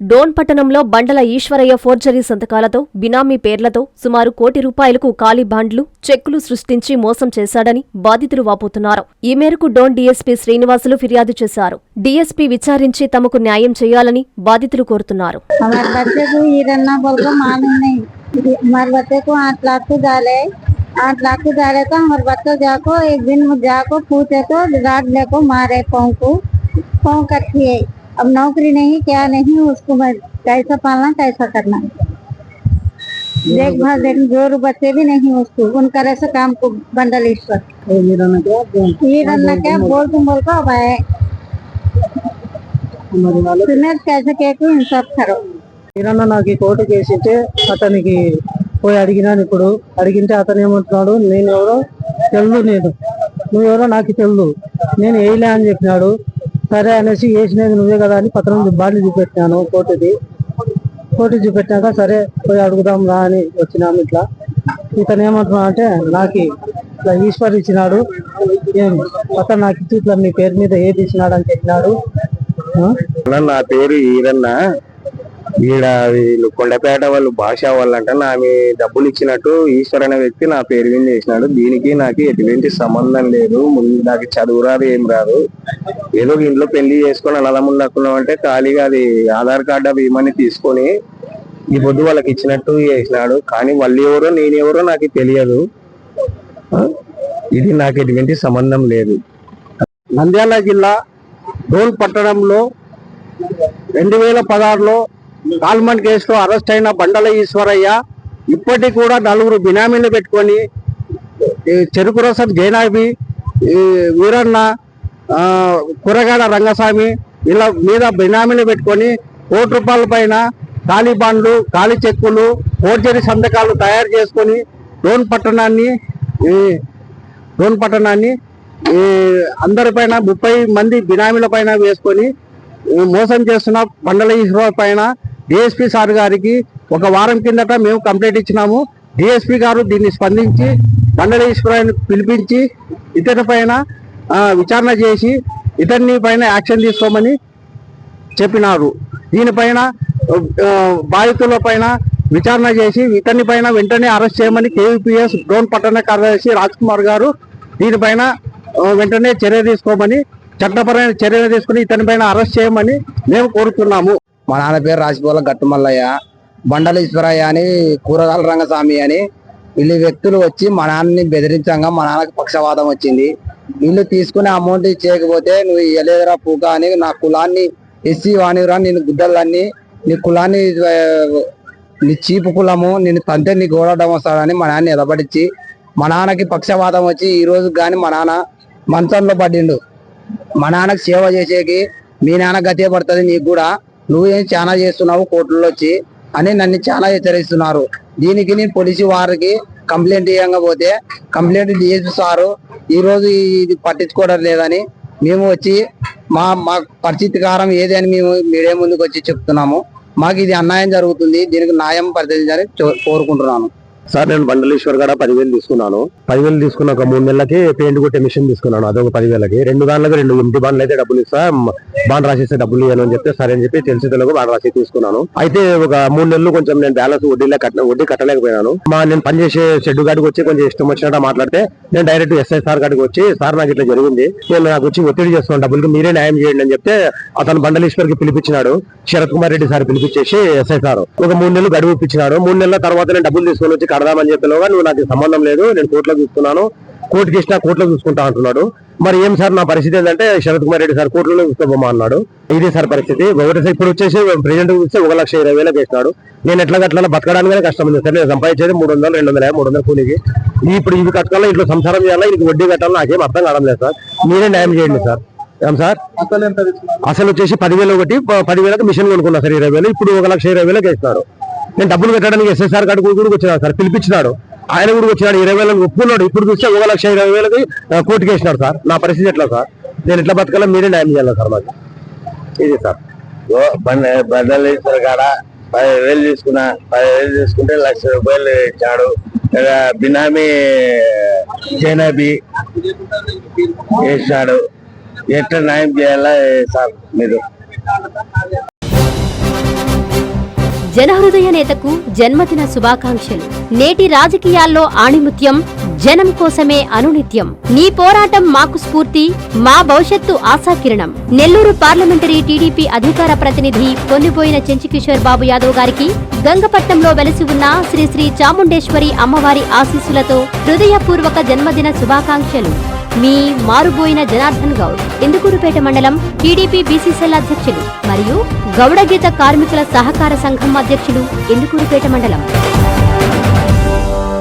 డోన్ పట్టణంలో బండల ఈశ్వరయ్య ఫోర్జరీ సంతకాలతో బినామీ పేర్లతో సుమారు ₹1 కోటి ఖాళీ బాండ్లు, చెక్కులు సృష్టించి మోసం చేశాడని బాధితులు వాపోతున్నారు. ఈ మేరకు డోన్ డీఎస్పీ శ్రీనివాసులు ఫిర్యాదు చేశారు. డీఎస్పీ విచారించి తమకు న్యాయం చేయాలని బాధితులు కోరుతున్నారు. आठ लाख को डाले तो हमारे बच्चों जाको एक दिन जाको पूछे तो रात लेको मारे पाँव कट्ठी है। अब नौकरी नहीं क्या नहीं उसको मैं कैसा पालना कैसा करना, देखभाल देख जोर बच्चे भी नहीं उसको उनका ऐसा काम को बंडल ईश्वर ये रन्ना क्या बोल तुम बोल को अब आए कैसे क्या इंसाफ करो నాకు కోర్టు కేసు ఇస్తే అతనికి పోయి అడిగినాను. ఇప్పుడు అడిగింటే అతను ఏమంటున్నాడు, నేను ఎవరో తెలియదు, నువ్వెవరో నాకు తెలియదు, నేను వేయలే అని చెప్పినాడు. సరే అనేసి వేసినది నువ్వే కదా అని పత్రం బాండ్లు చూపెట్టినాను కోర్టు చూపెట్టినాక సరే పోయి అడుగుదాం రా అని వచ్చినాము. ఇతను ఏమంటున్నా అంటే నాకు ఇట్లా ఈశ్వర్ ఇచ్చినాడు, ఏం అతను నాకు ఇచ్చి ఇట్లా మీ పేరు మీద ఏది ఇచ్చినాడు అని చెప్పినాడు. నా పేరు ఈరన్న, ఈడ వీళ్ళు కొండపేట వాళ్ళు భాష వాళ్ళంట నా మీ డబ్బులు ఇచ్చినట్టు ఈశ్వర్ అనే వ్యక్తి నా పేరు మీద చేసినాడు. దీనికి నాకు ఎటువంటి సంబంధం లేదు. ముందు నాకు చదువు రాదు, ఏం రాదు. ఏదో ఇంట్లో పెళ్లి చేసుకొని అన్నదమ్ములు దక్కున్నాం అంటే ఖాళీగా అది ఆధార్ కార్డు అవి ఇవన్నీ తీసుకొని ఈ పొద్దు వాళ్ళకి ఇచ్చినట్టు చేసినాడు. కానీ వాళ్ళు ఎవరో నేనెవరో నాకు తెలియదు. ఇది నాకు ఎటువంటి సంబంధం లేదు. నంద్యాల జిల్లా డోన్ పట్టణంలో 2016లో కాల్మన్ కేసులో అరెస్ట్ అయిన బండల ఈశ్వరయ్య ఇప్పటికి కూడా 4 బినామీలు పెట్టుకొని చెరుకు రసం జైనాబి, వీరన్న, కురగాడ రంగస్వామి ఇలా మీద బినామీలు పెట్టుకొని ₹1 కోటి పైన ఖాళీ బాండ్లు, ఖాళీ చెక్కులు, ఫోర్జరీ సంతకాలు తయారు చేసుకొని డోన్ పట్టణాన్ని అందరిపైన 30 మంది బినామీల పైన వేసుకొని మోసం చేస్తున్న బండల ఈశ్వర్ పైన డిఎస్పీ సార్ గారికి 1 వారం కిందట మేము కంప్లైంట్ ఇచ్చినాము. డిఎస్పీ గారు దీన్ని స్పందించి బండల ఈశ్వరాన్ని పిలిపించి ఇతని పైన విచారణ చేసి ఇతన్ని పైన యాక్షన్ తీసుకోమని చెప్పినారు. దీనిపైన బాధితుల పైన విచారణ చేసి ఇతని పైన వెంటనే అరెస్ట్ చేయమని కేవీపీఎస్ డోన్ పట్టణ కార్యదర్శి రాజ్ కుమార్ గారు దీనిపైన వెంటనే చర్య తీసుకోమని, చట్టపరమైన చర్యలు తీసుకుని ఇతని పైన అరెస్ట్ చేయమని మేము కోరుతున్నాము. మా నాన్న పేరు రాసిపోల గట్టుమల్లయ్య, బండల ఈశ్వరయ్య అని, కూరగాయల రంగస్వామి అని వీళ్ళు వ్యక్తులు వచ్చి మా నాన్నని బెదిరించంగా మా నాన్నకి పక్షవాతం వచ్చింది. వీళ్ళు తీసుకునే అమౌంట్ ఇచ్చేయకపోతే నువ్వు ఇయ్యలేదురా పూక అని నా కులాన్ని ఎస్సీ వాణిరా, నేను గుడ్డలన్నీ నీ కులాన్ని నీ చీపు కులము నేను తంతే నీ గోడడం వస్తాడని మా నాన్న ఎదబడిచ్చి మా నాన్నకి పక్షవాతం వచ్చి ఈ రోజు కానీ మా నాన్న మంచంలో పడిండు. మా నాన్నకు సేవ చేసేకి మీ నాన్న గతే పడుతుంది, నీకు కూడా నువ్వేం చాలా చేస్తున్నావు కోర్టులో వచ్చి అని నన్ను చాలా హెచ్చరిస్తున్నారు. దీనికి నేను పోలీసు వారికి కంప్లైంట్ ఇవ్వకపోతే కంప్లైంట్ డిఎస్పీ సారు ఈరోజు ఇది పట్టించుకోవడం లేదని మేము వచ్చి మా పరిస్థితికారం ఏది అని మేము మీడియా ముందుకు వచ్చి చెప్తున్నాము. మాకు ఇది అన్యాయం జరుగుతుంది, దీనికి న్యాయం పరిధించాలని కోరుకుంటున్నాను. సార్ నేను బండలేశ్వర్ గడ 10,000 తీసుకున్నాను. 10,000 తీసుకున్న ఒక 3 నెలలకి పెయింట్ కొట్టే మిషన్ తీసుకున్నాను. అదొక 10,000కి 2 దాంట్లోకి 2 ఇంటి బాండ్లు అయితే డబ్బులు ఇస్తా, బాండ్ రాసేస్తే డబ్బులు ఇవ్వను అని చెప్తే సరే అని చెప్పి తెలిసి తెలుగు బాండ్ రాసి తీసుకున్నాను. అయితే ఒక 3 నెలలు కొంచెం నేను బ్యాలెన్స్ వడ్డీ కట్టలేకపోయినాను. నేను పనిచేసే షెడ్ గాడికి వచ్చి కొంచెం ఇష్టం వచ్చినట్టు మాట్లాడితే నేను డైరెక్ట్ ఎస్ఐ సార్ గాడికి వచ్చి సార్ నాకు ఇట్లా జరిగింది, నేను నాకు వచ్చి ఒత్తిడి చేస్తున్నాను, డబ్బులకి మీరే న్యాయం చేయండి అని చెప్తే అతను బండలేశ్వర్కి పిలిపించినాడు. శరత్ కుమార్ రెడ్డి సార్ పిలిపించేసి ఎస్ఐ సార్ ఒక 3 నెలలు గడువు ఇప్పించినాడు. 3 నెలల తర్వాత నేను డబ్బులు తీసుకొని వచ్చి కడదామని చెప్పేలోగా నువ్వు నాకు సంబంధం లేదు, నేను కోర్టులో చూస్తున్నాను, కోర్టుకి ఇచ్చినా కోర్టులో చూసుకుంటా అంటున్నాడు. మరి ఏం సార్ నా పరిస్థితి ఏంటంటే శరత్ కుమార్ రెడ్డి సార్ కోర్టులో చూసుకోబోమా అన్నాడు. ఇదే సార్ పరిస్థితి. ఒకటి ఇప్పుడు వచ్చేసి ప్రెసిడెంట్ చూస్తే 1,20,000 వేసినాడు. నేను ఎట్లా బతకడానికి కష్టం ఉంది సార్. నేను సంపాదించేది 300, 200 కూలికి. ఇప్పుడు ఇవి కట్టాలా, ఇంట్లో సంసారం చేయాలా, ఇంక వడ్డీ కట్టాలా, నాకేం అర్థం కావడం లేదు సార్. మీరే న్యాయం చేయండి సార్. ఏం సార్ అసలు వచ్చేసి 10,000 ఒకటి 10,000కి మిషన్ కొనుక్కున్నా సార్ 20,000. ఇప్పుడు 1,20,000 వేసినాడు. నేను డబ్బులు కట్టడానికి ఎస్ఎస్ఆర్ గారు కూడా వచ్చినాడు సార్, పిలిపించినాడు. ఆయన కూడా వచ్చినాడు, 20,000 ఒప్పుకున్నాడు. ఇప్పుడు చూస్తే 1,20,000కి కోర్టుకి వేసినాడు సార్. నా పరిస్థితి ఎట్లా సార్? నేను ఎట్లా బతకాలో మీరే న్యాయం చేయాలి సార్ మాకు. ఇది సార్ బండలేశ్వర్ కాడ 10,000 తీసుకున్నా. 10,000 తీసుకుంటే ₹1,00,000 ఇచ్చాడు. బినామీ జైనాబి వేసాడు. ఎట్లా న్యాయం చేయాలా సార్ మీరు? జనహృదయ నేతకు జన్మదిన శుభాకాంక్షలు. నేటి రాజకీయాల్లో ఆణిముత్యం జనం కోసమే అనునిత్యం. నీ పోరాటం మాకు స్ఫూర్తి, మా భవిష్యత్తు ఆశాకిరణం. నెల్లూరు పార్లమెంటరీ టీడీపీ అధికార ప్రతినిధి పొన్నిపోయిన చెంచుకిషోర్ బాబు యాదవ్ గారికి గంగపట్నంలో వెలసి ఉన్న శ్రీ శ్రీ చాముండేశ్వరి అమ్మవారి ఆశీస్సులతో హృదయపూర్వక జన్మదిన శుభాకాంక్షలు. మీ మారుబోయిన జనార్దన్ గౌడ్, ఇందుకూరుపేట మండలం టీడీపీ బీసీసీఎల్ అధ్యక్షులు మరియు గౌడగీత కార్మికుల సహకార సంఘం అధ్యక్షులు, ఇందుకూరుపేట మండలం.